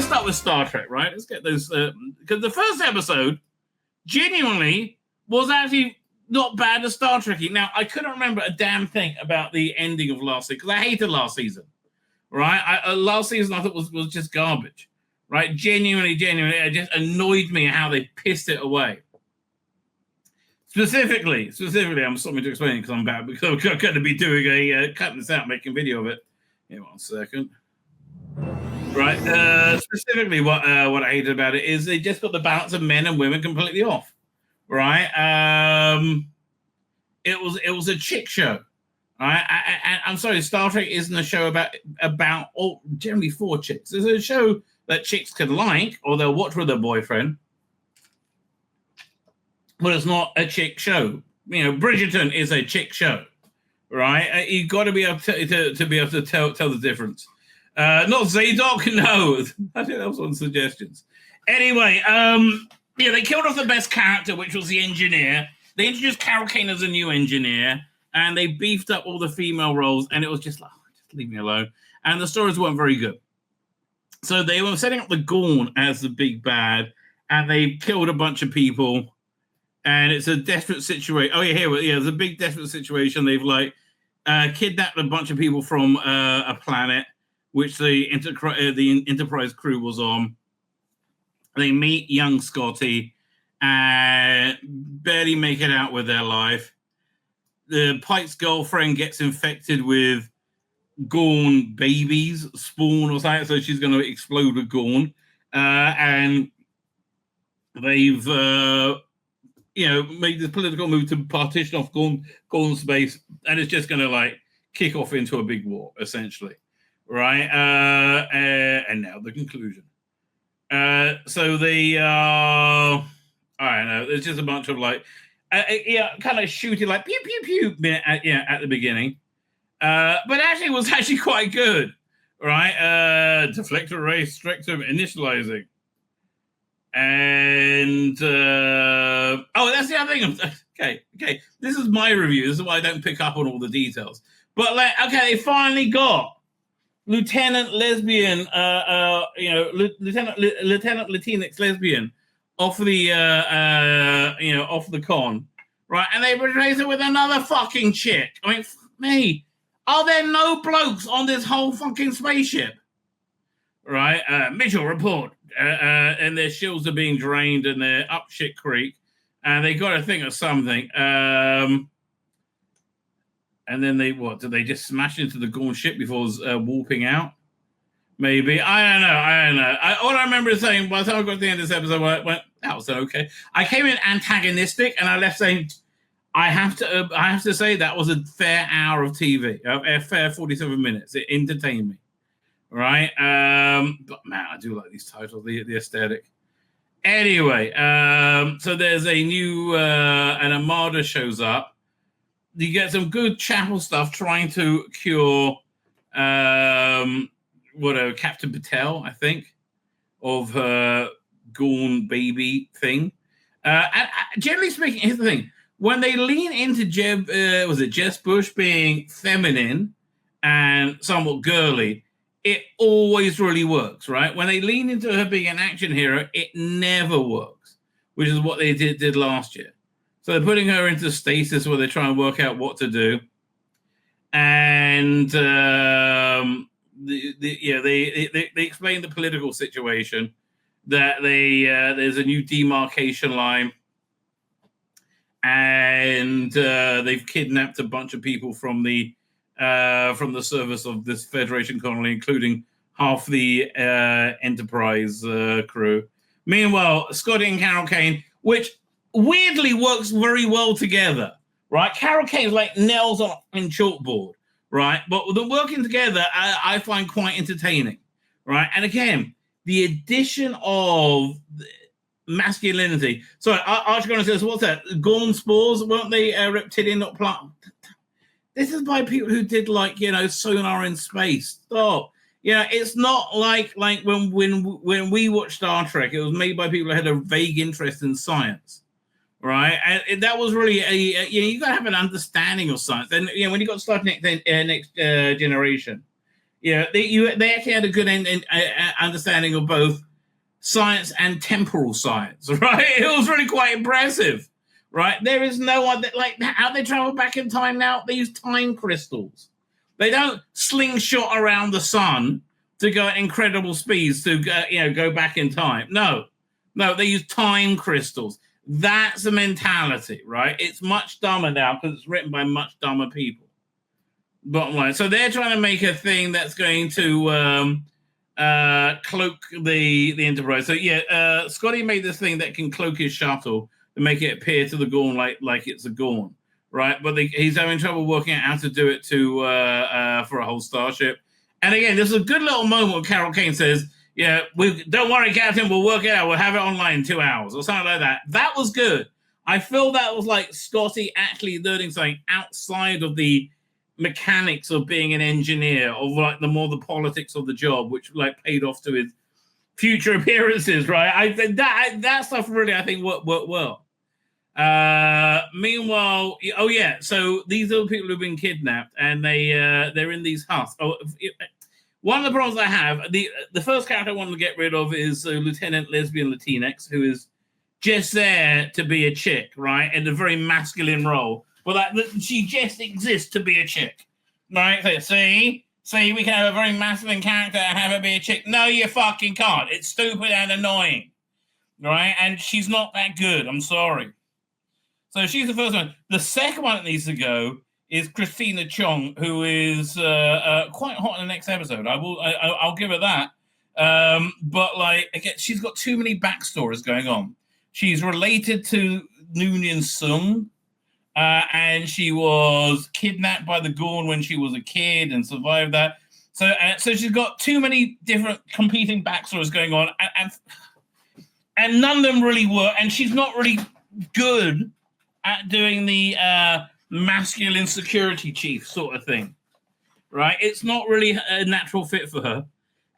start with Star Trek, right? Let's get those, because the first episode genuinely was actually not bad as Star Trek. Now, I couldn't remember a damn thing about the ending of last season, because I hated last season, right? Last season I thought was just garbage, right? Genuinely, it just annoyed me how they pissed it away. Specifically, I'm stopping to explain it because I'm bad, because I'm going to be doing cutting this out, making video of it. Here, 1 second. Right. Specifically, what I hated about it is they just got the balance of men and women completely off. Right. It was a chick show. Right. I'm sorry, Star Trek isn't a show about all generally for chicks. It's a show that chicks can like, or they'll watch with their boyfriend. But it's not a chick show. You know, Bridgerton is a chick show, right? You've got to be able to be able to tell the difference. Not Zadok, no. I think that was one of the suggestions. Anyway, they killed off the best character, which was the engineer. They introduced Carol Kane as a new engineer, and they beefed up all the female roles, and it was just like, just leave me alone. And the stories weren't very good. So they were setting up the Gorn as the big bad, and they killed a bunch of people. And it's a desperate situation. Oh, yeah, it's a big desperate situation. They've kidnapped a bunch of people from a planet which the Enterprise crew was on. They meet young Scotty and barely make it out with their life. The Pike's girlfriend gets infected with Gorn babies, spawn or something, so she's going to explode with Gorn. And they've... made the political move to partition off Gorn space, and it's just going to kick off into a big war, essentially, right? And now the conclusion. So they I don't know. There's just a bunch of kind of shooting pew pew pew at the beginning, but actually it was actually quite good, right? Deflector array spectrum initializing. And that's the other thing. Okay. This is my review. This is why I don't pick up on all the details. But they finally got Lieutenant Lesbian, Lieutenant Latinx lesbian off the off the con, right? And they replaced it with another fucking chick. I mean, me, are there no blokes on this whole fucking spaceship? Right, Mitchell report. And their shields are being drained and they're up shit creek, and they got to think of something. And then did they just smash into the Gorn ship before warping out? Maybe. I don't know. All I remember is saying, by the time I got to the end of this episode, I went, that was okay. I came in antagonistic, and I left saying, I have to say that was a fair hour of TV, a fair 47 minutes. It entertained me. Right, but man, I do like these titles, the aesthetic. Anyway, so there's a new an Armada shows up. You get some good Chapel stuff trying to cure Captain Patel, I think, of her Gorn baby thing. And generally speaking, here's the thing: when they lean into Jess Bush being feminine and somewhat girly, it always really works, right? When they lean into her being an action hero, it never works, which is what they did last year. So they're putting her into stasis where they try and work out what to do. And they explain the political situation, that there's a new demarcation line, and they've kidnapped a bunch of people from the service of this Federation colony, including half the Enterprise crew. Meanwhile, Scotty and Carol Kane, which weirdly works very well together, right? Carol Kane's like nails on chalkboard, right? But them working together, I find quite entertaining, right? And again, the addition of masculinity. Sorry, Archgon says, what's that? Gorn spores? Weren't they reptilian, not plant? This is by people who did Sonar in Space. Stop. It's not like when we watched Star Trek, it was made by people who had a vague interest in science, right? And that was really you got to have an understanding of science. And when you got Star Trek Next Generation, They actually had a good understanding of both science and temporal science, right? It was really quite impressive, right? There is no one that, like, how they travel back in time now. They use time crystals. They don't slingshot around the sun to go at incredible speeds to go back in time. No, they use time crystals. That's the mentality, right? It's much dumber now because it's written by much dumber people. Bottom line. So they're trying to make a thing that's going to cloak the Enterprise. So Scotty made this thing that can cloak his shuttle and make it appear to the Gorn like it's a Gorn, right? But he's having trouble working out how to do it for a whole starship. And again, there's a good little moment where Carol Kane says, don't worry, Captain, we'll work it out. We'll have it online in 2 hours or something like that. That was good. I feel that was like Scotty actually learning something outside of the mechanics of being an engineer, or like the politics of the job, which like paid off to his future appearances, right? I think that stuff really, I think, worked well. Meanwhile, so these are the people who've been kidnapped, and they're in these husks. One of the problems I have, the first character I want to get rid of is Lieutenant Lesbian Latinx, who is just there to be a chick, right, in a very masculine role. Well, she just exists to be a chick, right? So, see, we can have a very masculine character and have her be a chick. No, you fucking can't. It's stupid and annoying, right? And she's not that good. I'm sorry. So she's the first one. The second one that needs to go is Christina Chong, who is quite hot in the next episode. I'll give her that. But like again, she's got too many backstories going on. She's related to Noonien Sung. And she was kidnapped by the Gorn when she was a kid and survived that. So she's got too many different competing backstories going on, and none of them really work. And she's not really good at doing the masculine security chief sort of thing, right? It's not really a natural fit for her.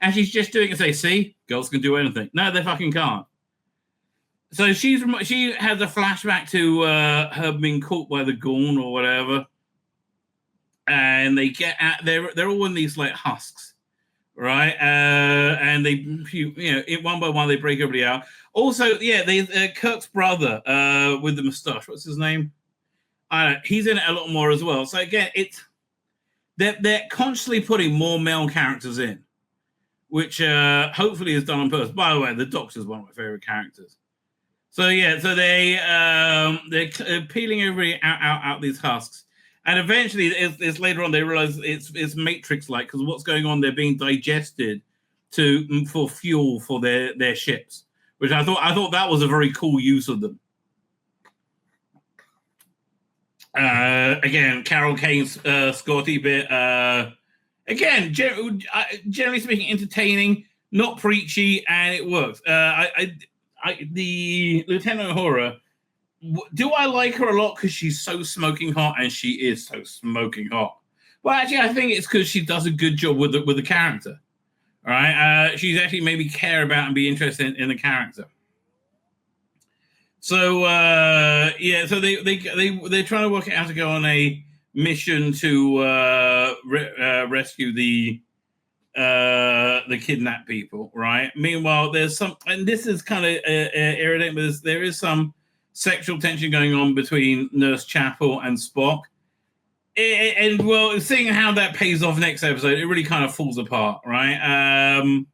And she's just doing it. See, girls can do anything. No, they fucking can't. So she has a flashback to her being caught by the Gorn or whatever, and they get at they're all in these like husks, right? And they one by one they break everybody out. Also, Kirk's brother with the moustache, what's his name? He's in it a lot more as well. So again, they're constantly putting more male characters in, which hopefully is done on purpose. By the way, the Doctor's one of my favorite characters. So they're peeling everybody out these husks, and eventually, it's later on they realize it's Matrix-like because what's going on? They're being digested for fuel for their ships, which I thought that was a very cool use of them. Again, Carol Kane's Scotty bit. Again, generally speaking, entertaining, not preachy, and it works. The Lieutenant Uhura, do I like her a lot because she's so smoking hot, and she is so smoking hot? Well, actually, I think it's because she does a good job with the character. All right, she's actually made me care about and be interested in the character. So so they're trying to work out how to go on a mission to rescue the kidnapped people, right? Meanwhile, there's some, and this is kind of irritating, but there is some sexual tension going on between Nurse Chapel and Spock. And well, seeing how that pays off next episode, it really kind of falls apart, right? And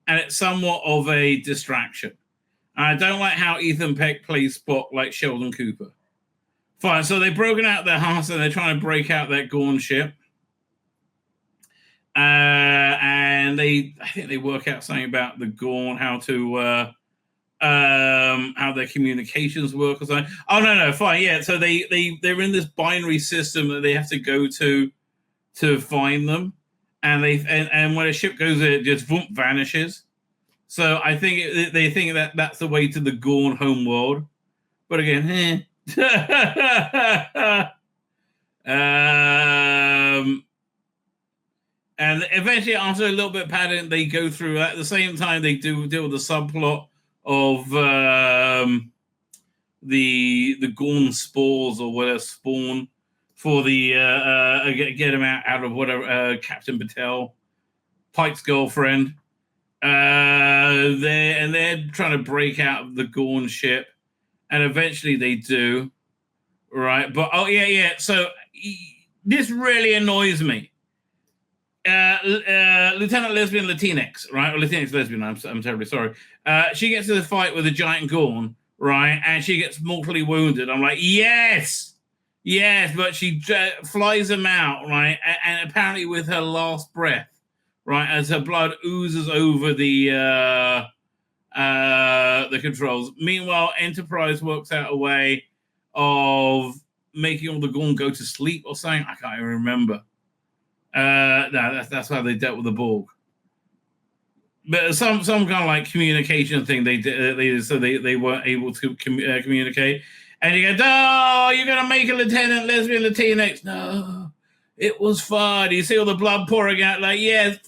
it's somewhat of a distraction. I don't like how Ethan Peck plays Spock like Sheldon Cooper. Fine, so they've broken out their house and they're trying to break out that Gorn ship. And I think they work out something about the Gorn, how their communications work or something. Oh no, fine, yeah. So they're in this binary system that they have to go to find them, and when a ship goes, it just vanishes. So I think they think that that's the way to the Gorn homeworld. But again, and eventually, after a little bit of padding, they go through. At the same time, they do deal with the subplot of the Gorn spores or whatever spawn for the get him out of whatever Captain Patel, Pike's girlfriend. They're trying to break out of the Gorn ship, and eventually they do, right? But so this really annoys me. Lieutenant Lesbian Latinx, right? Or Latinx Lesbian, I'm terribly sorry. She gets to the fight with a giant Gorn, right? And she gets mortally wounded. I'm like, yes, but she flies him out, right? And apparently with her last breath, right, as her blood oozes over the controls. Meanwhile, Enterprise works out a way of making all the Gorn go to sleep or something. I can't even remember. No, that's how they dealt with the Borg. But some kind of like communication thing they did, so they weren't able to communicate. And you go, oh, you're gonna make a Lieutenant Lesbian Latinx? No, it was fun. You see all the blood pouring out, like yes,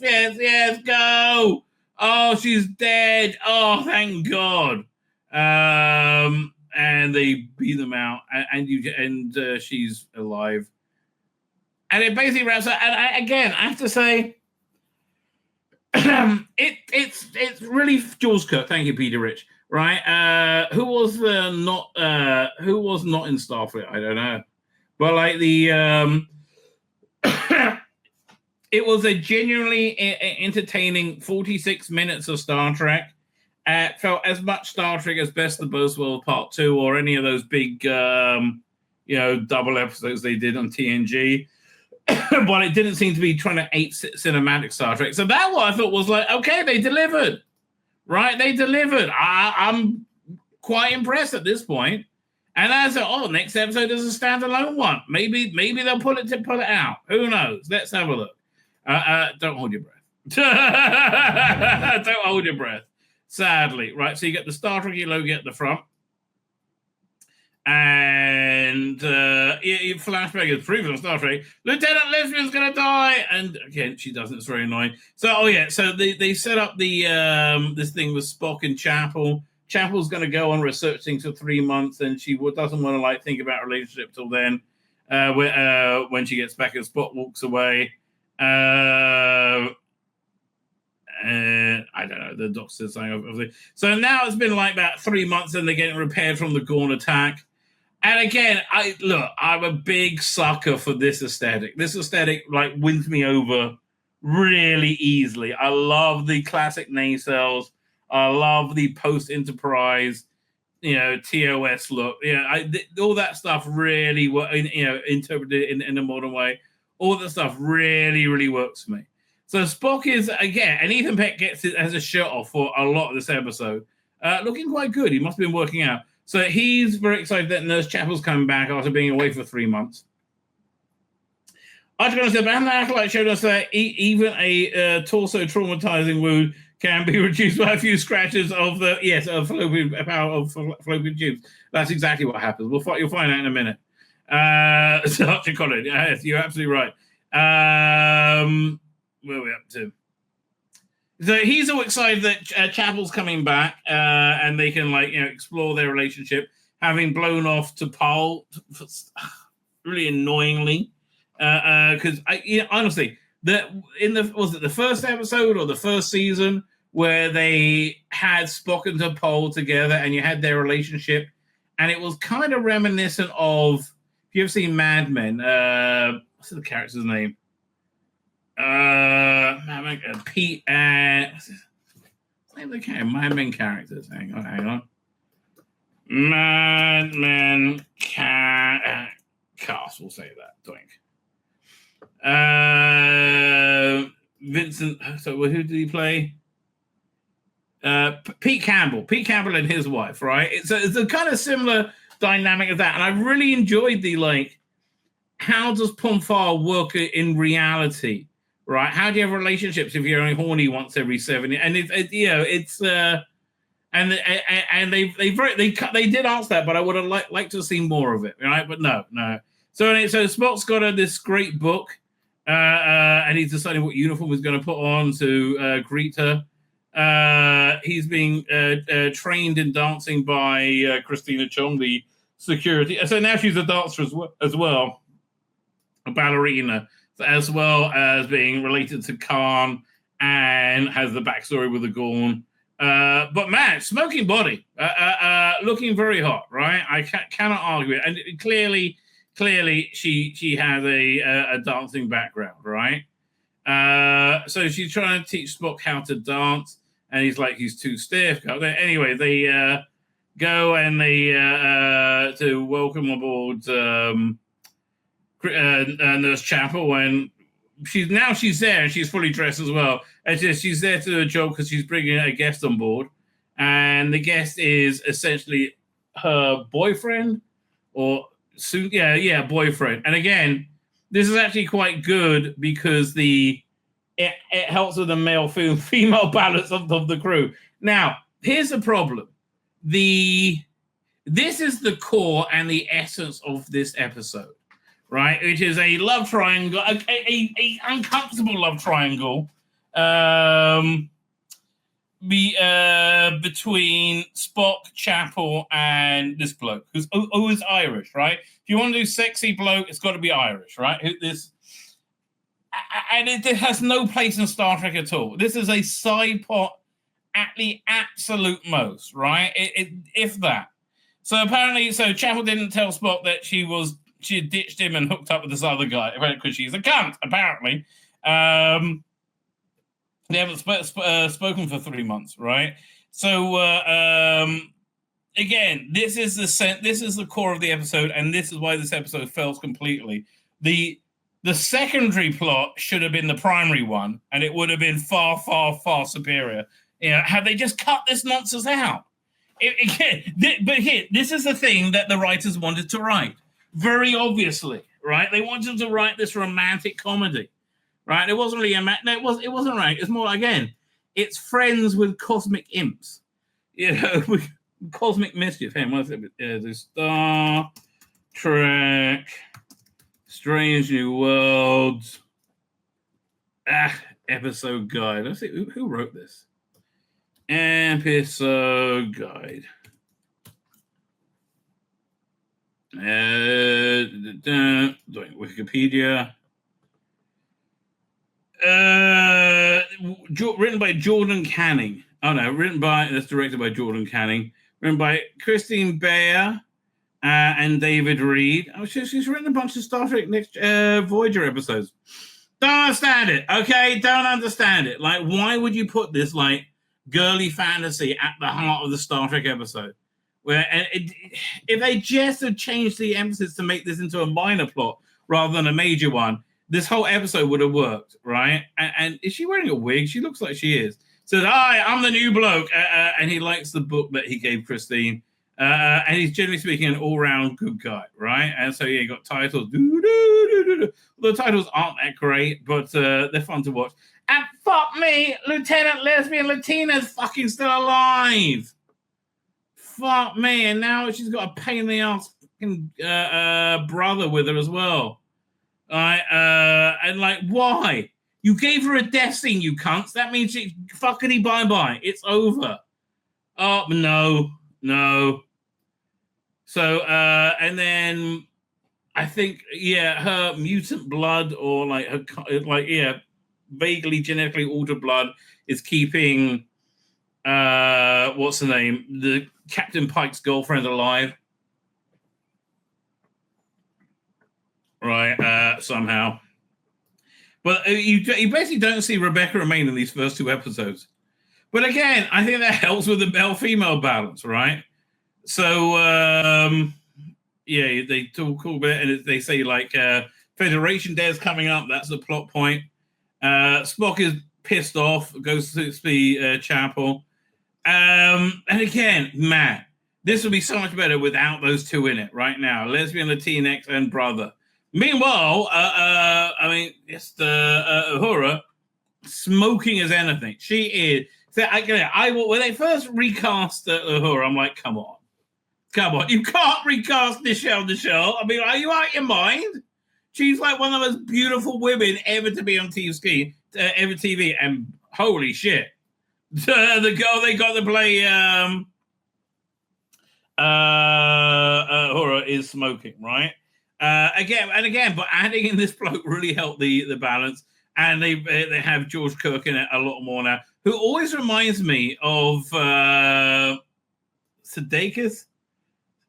go. Oh, she's dead. Oh, thank God. And they beat them out, and she's alive. And it basically wraps up. And I have to say, it's really Jules Kirk. Thank you, Peter Rich. Right? Who was not in Starfleet? I don't know. But like it was a genuinely entertaining 46 minutes of Star Trek. It felt as much Star Trek as Best of Both Worlds Part 2 or any of those big, double episodes they did on TNG. But it didn't seem to be trying to ape cinematic Star Trek. So that one I thought was like, okay, they delivered. Right? They delivered. I'm quite impressed at this point. And I said, next episode is a standalone one. Maybe they'll pull it out. Who knows? Let's have a look. Don't hold your breath. Don't hold your breath. Sadly, right? So you get the Star Trek logo at the front. And flashback is proven on Star Trek. Lieutenant Lesbian's gonna die, and again she doesn't. It's very annoying. So so they set up the this thing with Spock and Chapel. Chapel's gonna go on researching for 3 months, and she doesn't want to think about a relationship till then. When she gets back, and Spock walks away. I don't know. The doc says something. So now it's been about 3 months, and they're getting repaired from the Gorn attack. And again, I'm a big sucker for this aesthetic. This aesthetic wins me over really easily. I love the classic nacelles. I love the post-Enterprise, TOS look. All that stuff really, interpreted in a modern way. All that stuff really, really works for me. So Spock is, again, and Ethan Peck gets it as a shirt off for a lot of this episode. Looking quite good. He must have been working out. So he's very excited that Nurse Chapel's coming back after being away for 3 months. Archibald said, and the acolyte showed us that even a torso traumatizing wound can be reduced by a few scratches of fallopian tubes. That's exactly what happens. You'll find out in a minute. So Archie Collins, yes, you're absolutely right. Where are we up to? So he's all excited that Chapel's coming back, and they can explore their relationship, having blown off to Paul really annoyingly. Because honestly, was it the first episode or the first season where they had Spock and T'Pol together, and you had their relationship, and it was kind of reminiscent of, if you've seen Mad Men, what's the character's name? Pete and Mad Men characters. Hang on. Mad Men cast. We'll say that. Doink. Vincent. So who did he play? Pete Campbell. Pete Campbell and his wife. Right. It's a kind of similar dynamic of that, and I really enjoyed the how does Pomfar work in reality? Right? How do you have relationships if you're only horny once every 7 years? And and they did ask that, but I would have liked to have seen more of it, right? But no. So Spock's got this great book, and he's deciding what uniform he's going to put on to greet her. He's being trained in dancing by Christina Chong, the security. So now she's a dancer as well. a ballerina, as well as being related to Khan and has the backstory with the Gorn. But man, smoking body, looking very hot, right? I cannot argue it. And clearly, she has a dancing background, right? So she's trying to teach Spock how to dance, and he's too stiff. Anyway, they go and they to welcome aboard Nurse Chapel, and she's there and she's fully dressed as well. And she's there to do a job because she's bringing a guest on board, and the guest is essentially her boyfriend, or soon, boyfriend. And again, this is actually quite good because it helps with the male-female balance of the crew. Now, here's the problem: this is the core and the essence of this episode, right? Which is a love triangle, a uncomfortable love triangle, between Spock, Chapel, and this bloke who is Irish, right? If you want to do sexy bloke, it's got to be Irish, right? And it has no place in Star Trek at all. This is a side plot at the absolute most, right? If that. So apparently, Chapel didn't tell Spock that she had ditched him and hooked up with this other guy because she's a cunt, apparently. They haven't spoken for 3 months, right? So again, this is the core of the episode, and this is why this episode fails completely. The secondary plot should have been the primary one, and it would have been far, far, far superior. Had they just cut this nonsense out. But here, this is the thing that the writers wanted to write. Very obviously, right? They wanted to write this romantic comedy, right? It wasn't really it wasn't right. It's more, again, it's friends with cosmic imps, with cosmic mischief. Hey, what's it? The Star Trek Strange New Worlds episode guide. Let's see who wrote this episode guide. Doing Wikipedia. Written by Jordan Canning. That's directed by Jordan Canning. Written by Christine Bayer and David Reed. She's written a bunch of Star Trek Next Voyager episodes. Don't understand it. Okay, don't understand it. Like, why would you put this girly fantasy at the heart of the Star Trek episode? If they just had changed the emphasis to make this into a minor plot rather than a major one, this whole episode would have worked, right? And is she wearing a wig? She looks like she is. Says, "Hi, I'm the new bloke," and he likes the book that he gave Christine. And he's generally speaking an all-round good guy, right? And so he got titles. The titles aren't that great, but they're fun to watch. And fuck me, Lieutenant Lesbian Latina's fucking still alive. Fuck me, and now she's got a pain in the ass fucking brother with her as well. And why? You gave her a death scene, you cunts. That means she fuckity bye-bye. It's over. Oh, no. So, and then I think, her mutant blood or vaguely genetically altered blood is keeping, what's the name? The Captain Pike's girlfriend alive. Right, somehow. But you basically don't see Rebecca remain in these first two episodes. But again, I think that helps with the male-female balance, right? So, they talk a bit, and they say, Federation Day is coming up. That's the plot point. Spock is pissed off, goes to see Chapel. And again, man, this would be so much better without those two in it right now. Lesbian, Latinx, and brother. Meanwhile, it's the Uhura smoking as anything. She is. So when they first recast Uhura, I'm like, come on, you can't recast Nichelle. I mean, are you out of your mind? She's like one of the most beautiful women ever to be on TV, and holy shit, the girl they got to play Uhura is smoking, right? Again, but adding in this bloke really helped the balance. And they have George Kirk in it a lot more now, who always reminds me of Sudeikis,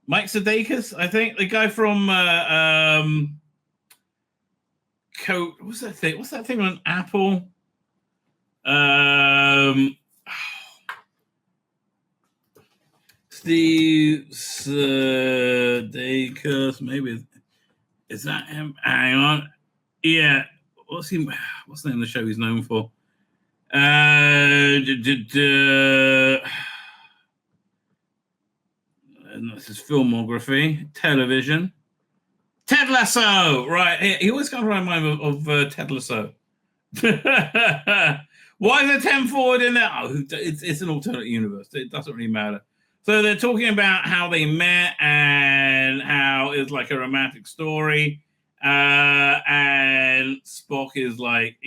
Mike Sudeikis, I think, the guy from what's that thing? What's that thing on Apple? Steve Sudeikis, maybe is that him? Hang on, yeah. What's the name of the show he's known for? And this is filmography, television. Ted Lasso, right? He always comes to my mind of Ted Lasso. Why is there 10 forward in there? Oh, it's an alternate universe. It doesn't really matter. So they're talking about how they met and how it's like a romantic story. And Spock is like,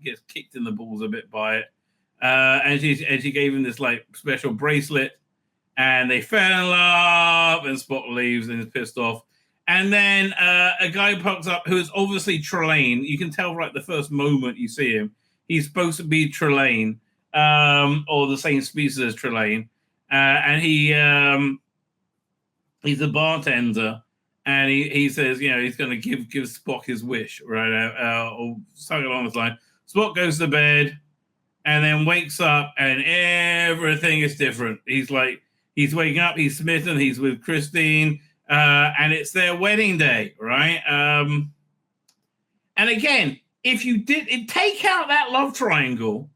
gets kicked in the balls a bit by it. And she gave him this like special bracelet, and they fell in love, and Spock leaves and is pissed off. And then a guy pops up who is obviously Trelane. You can tell right the first moment you see him. He's supposed to be Trelane, or the same species as Trelane. And he's a bartender. And he says, he's going to give Spock his wish, right? Or something along this line. Spock goes to bed and then wakes up, and everything is different. He's waking up, he's smitten, he's with Christine, and it's their wedding day, right? And again, if you take out that love triangle,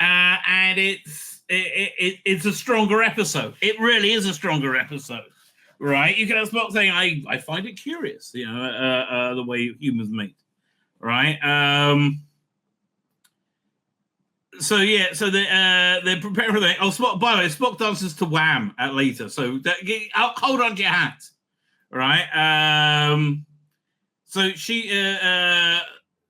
and it's a stronger episode. It really is a stronger episode. Right, you can have Spock saying, "I find it curious, the way humans mate." Right. So they're preparing for that. Oh, Spock. By the way, Spock dances to Wham at later. So hold on to your hat. Right. So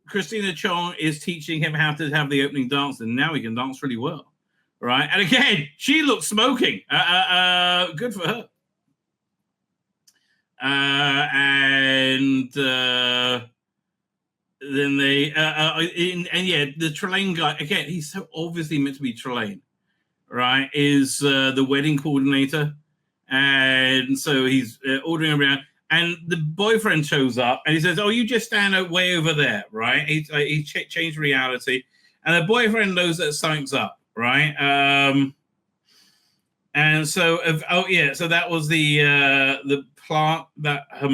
Christina Chong is teaching him how to have the opening dance, and now he can dance really well. Right. And again, she looks smoking. Good for her. And then they the Trelane guy again. He's so obviously meant to be Trelane, right? Is the wedding coordinator, and so he's ordering around. And the boyfriend shows up, and he says, "Oh, you just stand way over there, right?" He changed reality, and the boyfriend knows that something's up, right? And so, so that was the plant that her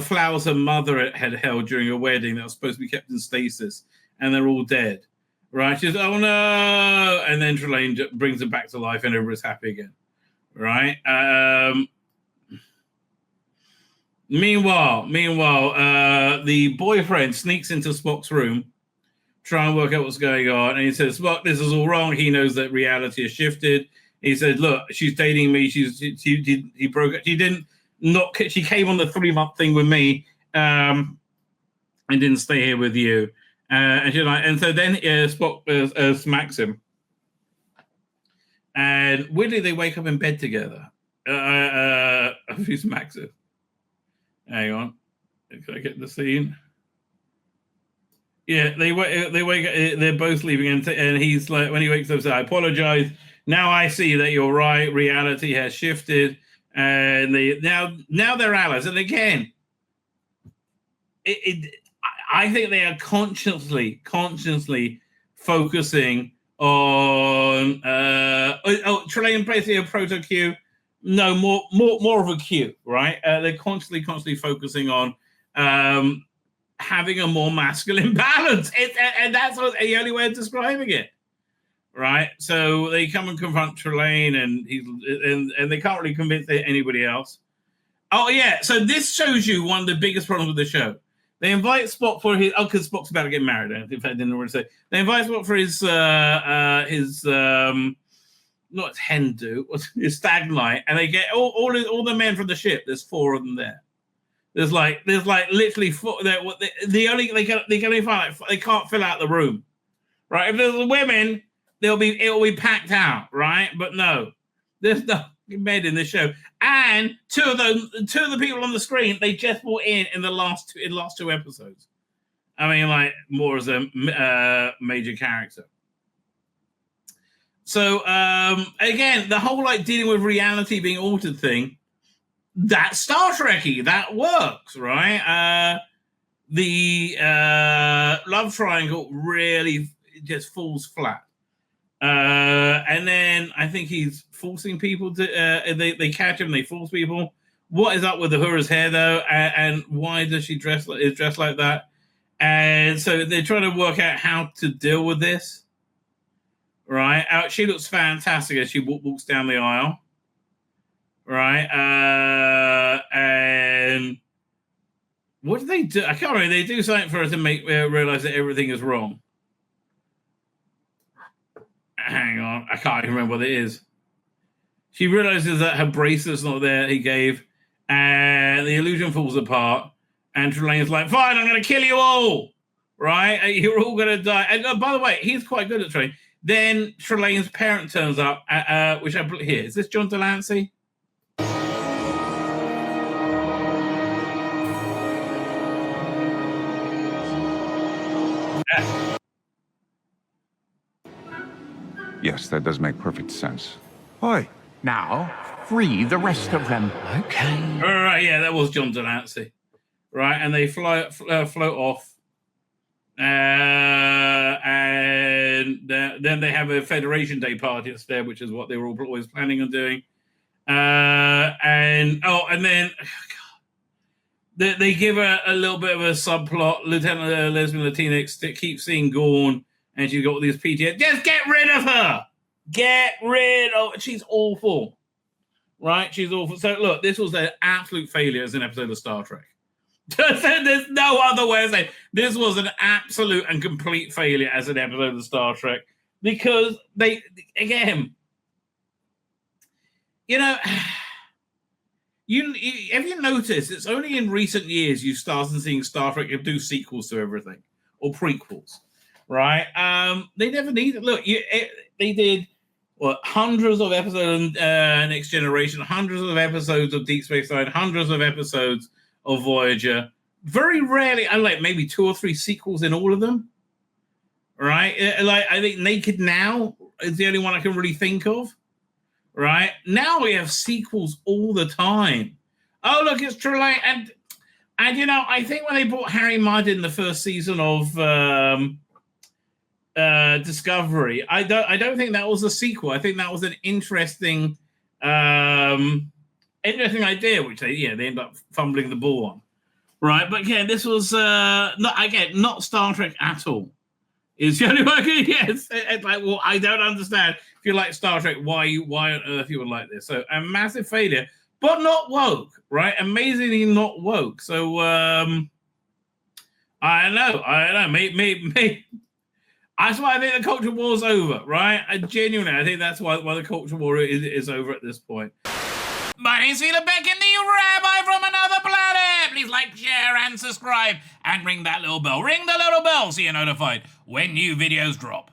flowers her mother had held during a wedding that was supposed to be kept in stasis, and they're all dead, right? She's, oh no, and then Trelane brings them back to life, and everybody's happy again, right? Meanwhile, the boyfriend sneaks into Spock's room, try and work out what's going on, and he says, "Spock, this is all wrong." He knows that reality has shifted. He said, "Look, she's dating me. He broke it. She didn't not. She came on the 3-month thing with me, and didn't stay here with you." And she's like, and so then Spock smacks him, and weirdly they wake up in bed together. He smacks him. Hang on, can I get the scene? Yeah, they wake. They're both leaving, and he's like, when he wakes up, says, "I apologize. Now I see that you're right. Reality has shifted, and now they're allies." And again, I think they are consciously focusing on Trelane basically a proto Q. No, more of a Q, right? They're constantly focusing on having a more masculine balance, and that's the only way of describing it. Right, so they come and confront Trelane, and they can't really convince anybody else. Oh yeah, so this shows you one of the biggest problems with the show. They invite Spock for his because Spock's about to get married. If I didn't already say, they invite Spock for his not hen do, his stag night, and they get all the men from the ship. There's 4 of them there. There's literally 4. They can only find they can't fill out the room. Right, if there's women, it'll be packed out, right? But no, there's no. made in this show. And two of the people on the screen, they just brought in the last two episodes. I mean, like, more as a major character. So, again, the whole, like, dealing with reality being altered thing, that's Star Trek-y. That works, right? The love triangle really just falls flat. And then I think he's forcing people to... they catch him, they force people. What is up with Uhura's hair, though? And why does she dress like that? And so they're trying to work out how to deal with this. Right? She looks fantastic as she walks down the aisle. Right? And what do they do? I can't remember. They do something for her to make realize that everything is wrong. Hang on. I can't even remember what it is. She realizes that her bracelet's not there, he gave, and the illusion falls apart. And Trelane's like, fine, I'm going to kill you all. Right? You're all going to die. And by the way, he's quite good at Trelane. Then Trelane's parent turns up, which I put here. Is this John Delancey? Yes, that does make perfect sense. Oi, now free the rest of them. Okay. All right, yeah, that was John Delancey. Right, and they float off. And then they have a Federation Day party instead, which is what they were always planning on doing. And then they give her a little bit of a subplot. Lieutenant Lesbian Latinx keeps seeing Gorn, and she's got all these PTSD. Just get rid of her. Get rid of. She's awful, right? She's awful. So look, this was an absolute failure as an episode of Star Trek. There's no other way to say this was an absolute and complete failure as an episode of Star Trek, because they, again, you know, you have you noticed it's only in recent years you started seeing Star Trek do sequels to everything or prequels, right? They never needed. Look, they did hundreds of episodes of Next Generation, hundreds of episodes of Deep Space Nine, hundreds of episodes of Voyager. Very rarely, I like maybe 2 or 3 sequels in all of them. Right? Like, I think Naked Now is the only one I can really think of. Right? Now we have sequels all the time. Oh, look, it's Trelane. And you know, I think when they brought Harry Mudd in the first season of Discovery, I don't think that was a sequel. I think that was an interesting idea, which they end up fumbling the ball on, right? But yeah, this was not Star Trek at all. Is the only way. Yes, it's like, well, I don't understand. If you like Star Trek, why on earth you would like this? So a massive failure, but not woke, right? Amazingly not woke. So I don't know. Maybe. That's why I think the culture war's over, right? I think that's why the culture war is over at this point. My name's Tzvi Lebetkin, the Rabbi from another planet. Please like, share, and subscribe, and ring that little bell. Ring the little bell so you're notified when new videos drop.